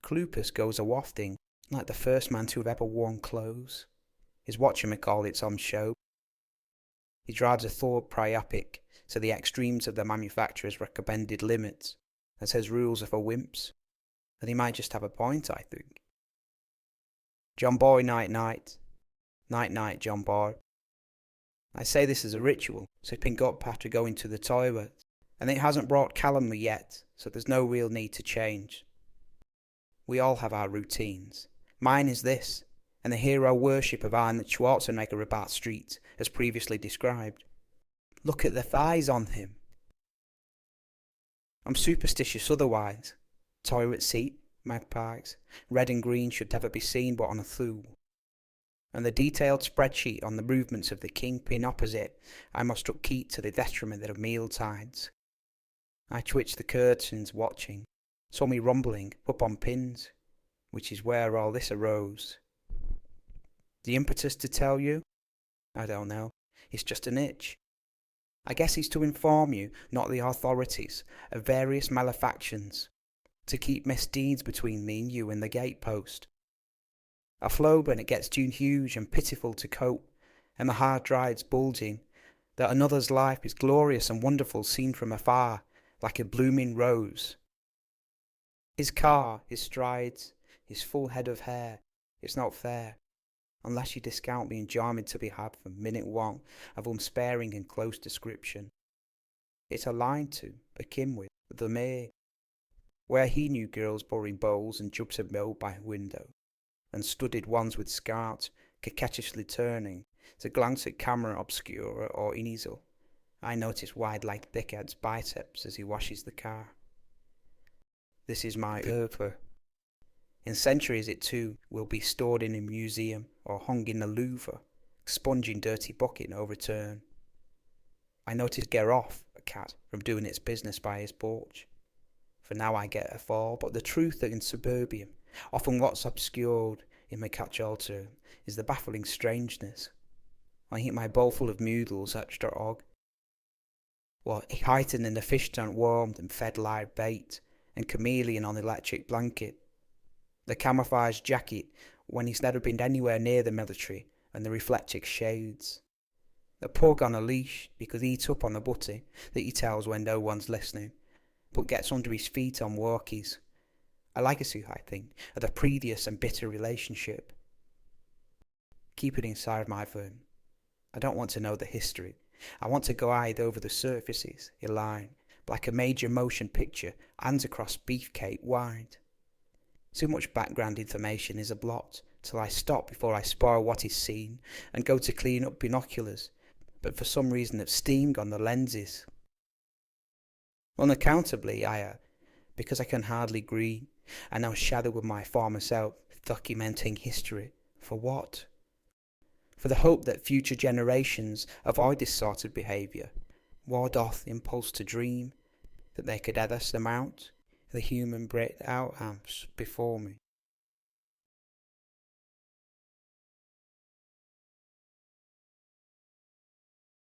Clupus goes a-wafting, like the first man to have ever worn clothes. His whatchamacallit's on show. He drives a thought priapic to the extremes of the manufacturer's recommended limits, and says rules are for wimps. And he might just have a point, I think. John Boy, night-night. Night-night, John Boy. I say this as a ritual, sipping up after going to the toilet, and it hasn't brought calumny yet, so there's no real need to change. We all have our routines. Mine is this, and the hero worship of Arnold Schwarzenegger about street, as previously described. Look at the thighs on him. I'm superstitious otherwise. Toilet seat, magpies, red and green should never be seen but on a thule. And the detailed spreadsheet on the movements of the kingpin opposite, I must upkeep to the detriment of meal tides. I twitched the curtains watching, saw me rumbling up on pins, which is where all this arose. The impetus to tell you? I don't know, it's just an itch. I guess it's to inform you, not the authorities, of various malefactions, to keep misdeeds between me and you and the gatepost. I flow when it gets too huge and pitiful to cope, and the hard drives bulging, that another's life is glorious and wonderful seen from afar, like a blooming rose. His car, his strides, his full head of hair, it's not fair, unless you discount the enjoyment to be had from minute one of unsparing and close description. It's a line to, akin with, the mere, where he knew girls boring bowls and jugs of milk by window, and studied ones with scarves, coquettishly turning, to glance at camera obscura or easel. I notice wide-legged thickhead's biceps as he washes the car. This is my oeuvre. In centuries it too will be stored in a museum or hung in the Louvre, sponging dirty bucket no return. I notice get off a cat from doing its business by his porch. For now I get a fall, but the truth that in suburbium, often what's obscured in my catch-all term, is the baffling strangeness. I eat my bowlful of noodles extra og. What heightened in the fish tank warmed and fed live bait, and chameleon on electric blanket. The camouflage jacket when he's never been anywhere near the military, and the reflective shades. The pug on a leash because he eats up on the butty that he tells when no one's listening, but gets under his feet on walkies. A legacy, I think, of the previous and bitter relationship. Keep it inside my phone. I don't want to know the history. I want to glide over the surfaces, in line, like a major motion picture, hands across beefcake wide. Too much background information is a blot, till I stop before I spoil what is seen, and go to clean up binoculars, but for some reason have steam gone the lenses. Unaccountably, because I can hardly green, I now shadow with my former self, documenting history. For what? For the hope that future generations avoid this sort of behaviour, ward off the impulse to dream, that they could ever surmount the human bred out amps before me.